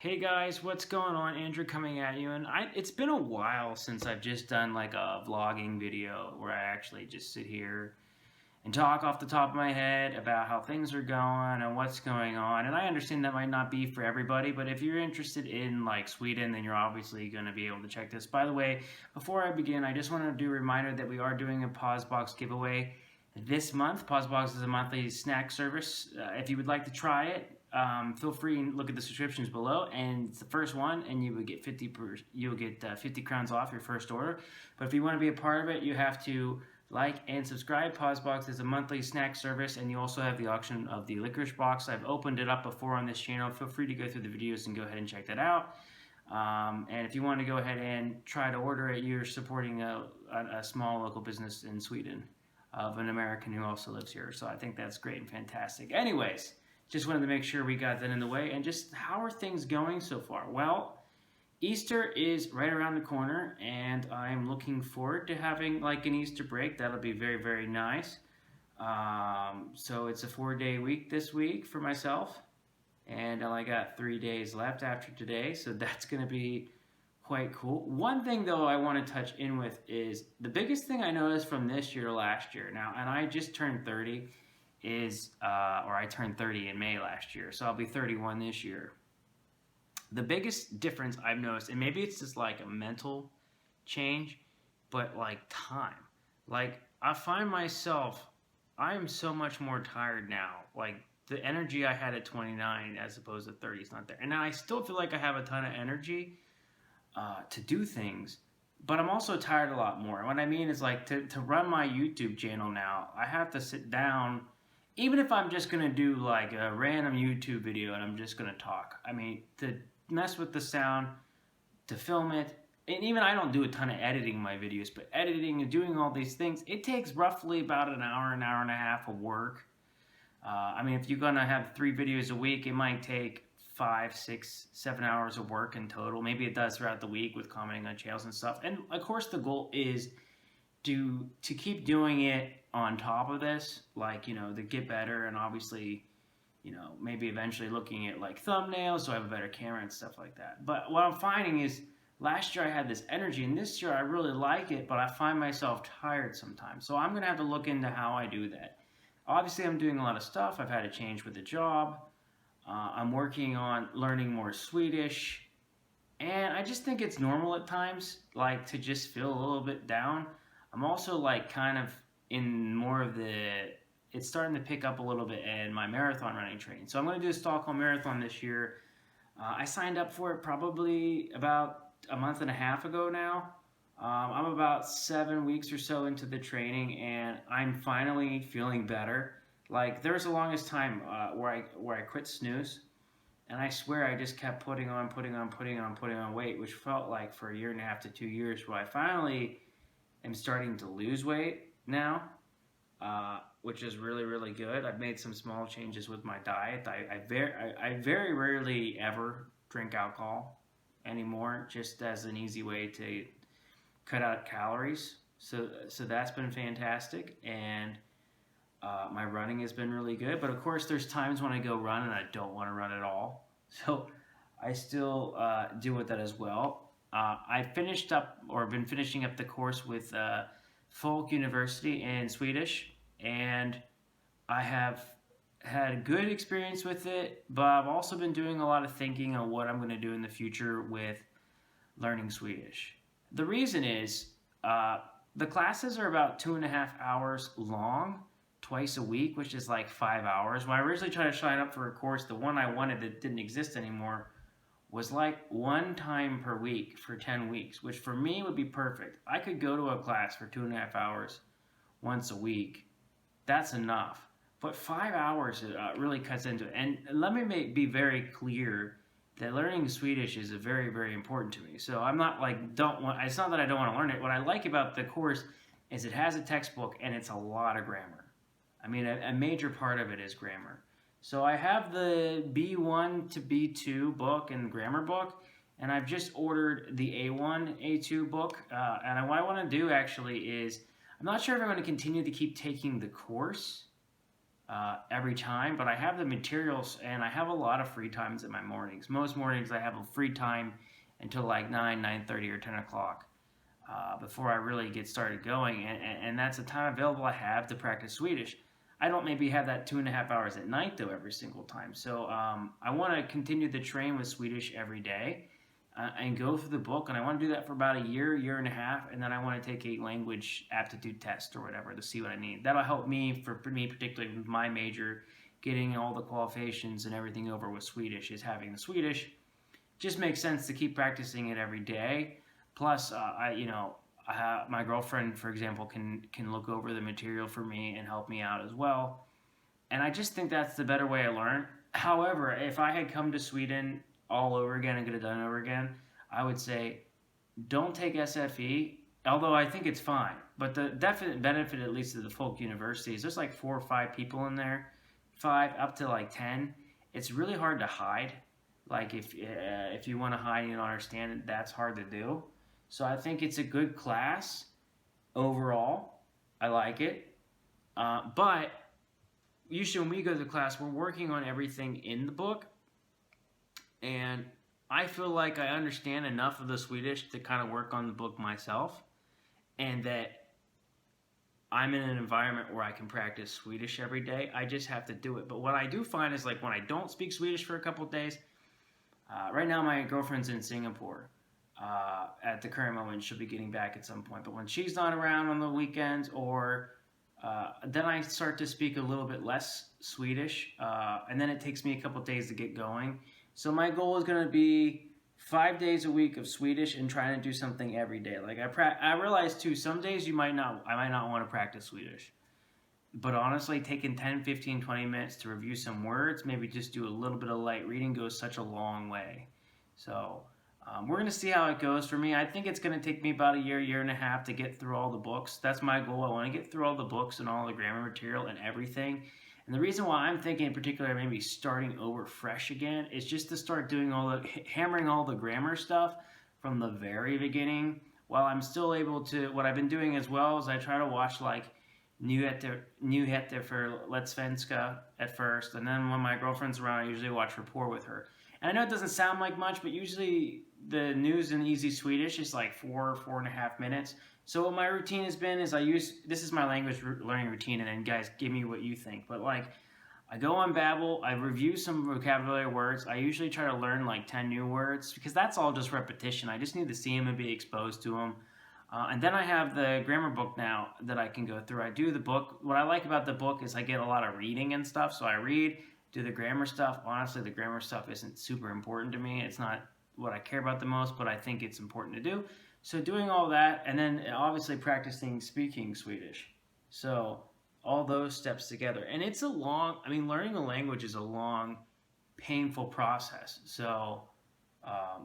Hey guys, what's going on? Andrew coming at you, and it's been a while since I've just done like a vlogging video where I actually just sit here and talk off the top of my head about how things are going and what's going on. And I understand that might not be for everybody, but if you're interested in like Sweden, then you're obviously going to be able to check this. By the way, before I begin, I just want to do a reminder that we are doing a Pause Box giveaway this month. Pause Box is a monthly snack service. If you would like to try it, feel free and look at the subscriptions below, and it's the first one, and you would get 50 crowns off your first order. But if you want to be a part of it, you have to like and subscribe. Pausebox is a monthly snack service, and you also have the option of the licorice box. I've opened it up before on this channel. Feel free to go through the videos and go ahead and check that out. And if you want to go ahead and try to order it, you're supporting a small local business in Sweden of an American who also lives here. So I think that's great and fantastic. Anyways, just wanted to make sure we got that in the way. And just how are things going so far? Well, Easter is right around the corner, and I'm looking forward to having like an Easter break. That'll be very, very nice. So it's a 4-day week this week for myself, and I only got 3 days left after today, so that's going to be quite cool. One thing though I want to touch in with is the biggest thing I noticed from this year to last year. Now, and I just turned 30, or I turned 30 in May last year, so I'll be 31 this year. The biggest difference I've noticed, and maybe it's just like a mental change, but like time. Like I find myself, I'm so much more tired now. Like the energy I had at 29 as opposed to 30 is not there. And I still feel like I have a ton of energy to do things, but I'm also tired a lot more. What I mean is like to run my YouTube channel now, I have to sit down, even if I'm just gonna do like a random YouTube video and I'm just gonna talk. I mean, to mess with the sound, to film it, and even I don't do a ton of editing my videos, but editing and doing all these things, it takes roughly about an hour and a half of work. I mean, if you're gonna have 3 videos a week, it might take 5, 6, 7 hours of work in total. Maybe it does throughout the week with commenting on channels and stuff. And of course, the goal is to keep doing it on top of this, like, you know, to get better, and obviously, you know, maybe eventually looking at like thumbnails so I have a better camera and stuff like that. But what I'm finding is last year I had this energy, and this year I really like it, but I find myself tired sometimes. So I'm gonna have to look into how I do that. Obviously, I'm doing a lot of stuff. I've had a change with the job. I'm working on learning more Swedish, and I just think it's normal at times, like to just feel a little bit down. I'm also like kind of in more of the, it's starting to pick up a little bit in my marathon running training. So I'm going to do a Stockholm Marathon this year. I signed up for it probably about a month and a half ago now. I'm about 7 weeks or so into the training, and I'm finally feeling better. Like there was the longest time where I quit snooze, and I swear I just kept putting on weight, which felt like for a year and a half to 2 years, where I finally am starting to lose weight now, which is really, really good. I've made some small changes with my diet. I very rarely ever drink alcohol anymore, just as an easy way to cut out calories. So that's been fantastic, and my running has been really good. But of course, there's times when I go run and I don't want to run at all. So I still deal with that as well. I finished up, or been finishing up the course with Folk University in Swedish, and I have had a good experience with it, but I've also been doing a lot of thinking on what I'm going to do in the future with learning Swedish. The reason is the classes are about 2.5 hours long, twice a week, which is like 5 hours. When I originally tried to sign up for a course, the one I wanted that didn't exist anymore was like 1 time per week for 10 weeks, which for me would be perfect. I could go to a class for 2.5 hours once a week. That's enough. But 5 hours really cuts into it. And let me be very clear that learning Swedish is very, very important to me. So I'm not like, it's not that I don't want to learn it. What I like about the course is it has a textbook, and it's a lot of grammar. I mean, a major part of it is grammar. So I have the B1 to B2 book and grammar book, and I've just ordered the A1, A2 book. And what I want to do actually is, I'm not sure if I'm going to continue to keep taking the course, every time, but I have the materials and I have a lot of free times in my mornings. Most mornings I have a free time until like 9, 9:30 or 10 o'clock before I really get started going. And that's the time available I have to practice Swedish. I don't maybe have that 2.5 hours at night though every single time. So I want to continue to train with Swedish every day and go through the book. And I want to do that for about a year, year and a half. And then I want to take a language aptitude test or whatever to see what I need. That'll help me, for me particularly with my major, getting all the qualifications and everything over with Swedish is having the Swedish. Just makes sense to keep practicing it every day. Plus, my girlfriend, for example, can look over the material for me and help me out as well. And I just think that's the better way I learn. However, if I had come to Sweden all over again and could have done it over again, I would say don't take SFE, although I think it's fine. But the definite benefit, at least of the folk universities, there's like 4 or 5 people in there, 5 up to like 10. It's really hard to hide. Like if you want to hide and you don't understand it, that's hard to do. So I think it's a good class overall. I like it. But usually when we go to the class, we're working on everything in the book. And I feel like I understand enough of the Swedish to kind of work on the book myself. And that I'm in an environment where I can practice Swedish every day. I just have to do it. But what I do find is like when I don't speak Swedish for a couple of days, right now my girlfriend's in Singapore. At the current moment, she'll be getting back at some point. But when she's not around on the weekends, or then I start to speak a little bit less Swedish, and then it takes me a couple days to get going. So my goal is going to be 5 days a week of Swedish and trying to do something every day. Like I realize too, some days I might not want to practice Swedish. But honestly, taking 10, 15, 20 minutes to review some words, maybe just do a little bit of light reading goes such a long way. So we're going to see how it goes for me. I think it's going to take me about a year, year and a half to get through all the books. That's my goal. I want to get through all the books and all the grammar material and everything. And the reason why I'm thinking in particular maybe starting over fresh again is just to start doing hammering all the grammar stuff from the very beginning, while I'm still able to, what I've been doing as well is I try to watch like Nyheter for Let's Svenska at first, and then when my girlfriend's around, I usually watch Rapport with her. And I know it doesn't sound like much, but usually the news in Easy Swedish is like 4.5 minutes. So what my routine has been is this is my language learning routine, and then guys, give me what you think. But like, I go on Babbel, I review some vocabulary words. I usually try to learn like 10 new words, because that's all just repetition. I just need to see them and be exposed to them. And then I have the grammar book now that I can go through. I do the book. What I like about the book is I get a lot of reading and stuff. So I read, do the grammar stuff. Honestly, the grammar stuff isn't super important to me. It's not what I care about the most, but I think it's important to do. So doing all that, and then obviously practicing speaking Swedish. So all those steps together. And it's learning a language is a long, painful process. So,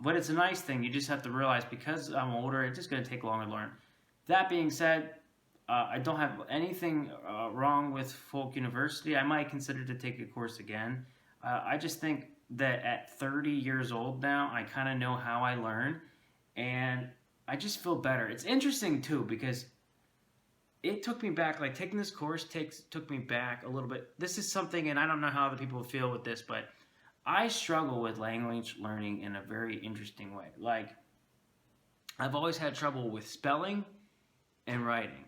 but it's a nice thing. You just have to realize, because I'm older, it's just going to take longer to learn. That being said, I don't have anything wrong with Folk University. I might consider to take a course again. I just think that at 30 years old now, I kind of know how I learn, and I just feel better. It's interesting too, because it took me back, like taking this course took me back a little bit. This is something, and I don't know how other people feel with this, but I struggle with language learning in a very interesting way. Like, I've always had trouble with spelling and writing.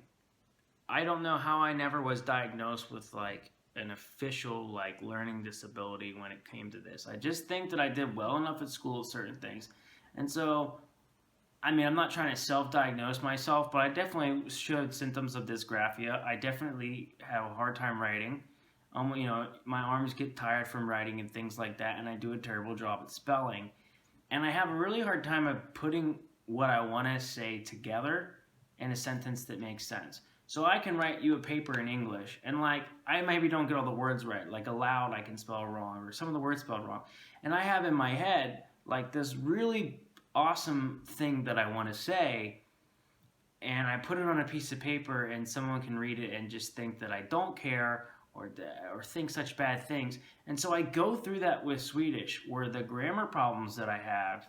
I don't know how I never was diagnosed with like an official like learning disability when it came to this. I just think that I did well enough at school at certain things. And so, I'm not trying to self-diagnose myself, but I definitely showed symptoms of dysgraphia. I definitely have a hard time writing. My arms get tired from writing and things like that, and I do a terrible job at spelling. And I have a really hard time of putting what I want to say together in a sentence that makes sense. So I can write you a paper in English, and like, I maybe don't get all the words right. Like aloud, I can spell wrong, or some of the words spelled wrong. And I have in my head like this really awesome thing that I want to say, and I put it on a piece of paper, and someone can read it and just think that I don't care, or think such bad things. And so I go through that with Swedish, where the grammar problems that I have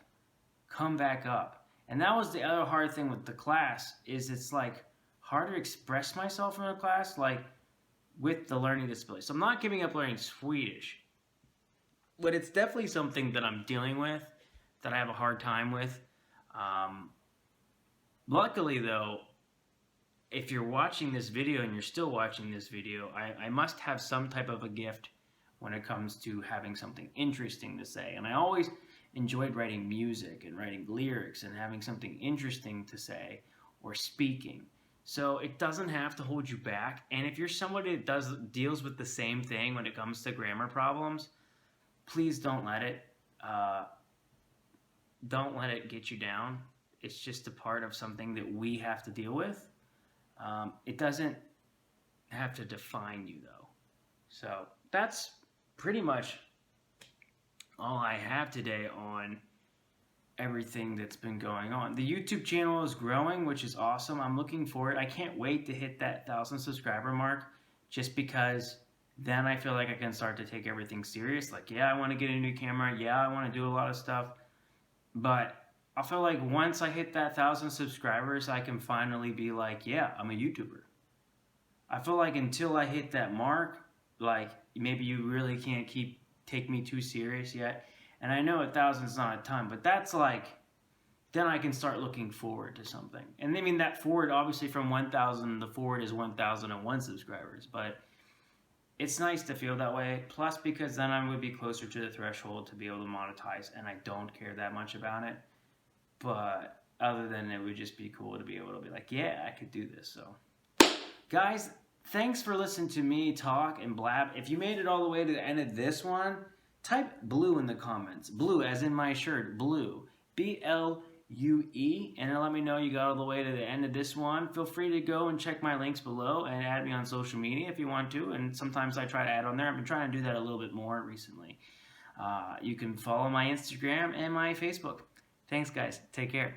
come back up. And that was the other hard thing with the class, is it's like hard to express myself in a class. Like, with the learning disability. So I'm not giving up learning Swedish, but it's definitely something that I'm dealing with, that I have a hard time with. Luckily though, if you're watching this video and you're still watching this video, I must have some type of a gift when it comes to having something interesting to say. And I always enjoyed writing music and writing lyrics and having something interesting to say or speaking. So it doesn't have to hold you back. And if you're somebody that deals with the same thing when it comes to grammar problems, please don't let it get you down. It's just a part of something that we have to deal with. It doesn't have to define you though. So that's pretty much all I have today on everything that's been going on. The YouTube channel is growing, which is awesome. I'm looking for it. I can't wait to hit that 1,000 subscriber mark, just because then I feel like I can start to take everything serious. Like, yeah, I want to get a new camera. Yeah, I want to do a lot of stuff. But I feel like once I hit that 1,000 subscribers, I can finally be like, yeah, I'm a YouTuber. I feel like until I hit that mark, like, maybe you really can't take me too serious yet. And I know 1,000 is not a ton, but that's like, then I can start looking forward to something. And I mean, that forward, obviously from 1,000, the forward is 1,001 subscribers, but it's nice to feel that way. Plus, because then I would be closer to the threshold to be able to monetize, and I don't care that much about it. But other than it would just be cool to be able to be like, yeah, I could do this. So, guys, thanks for listening to me talk and blab. If you made it all the way to the end of this one, type blue in the comments. Blue, as in my shirt, blue. BLUE, and then let me know you got all the way to the end of this one. Feel free to go and check my links below and add me on social media if you want to. And sometimes I try to add on there. I've been trying to do that a little bit more recently. You can follow my Instagram and my Facebook. Thanks, guys. Take care.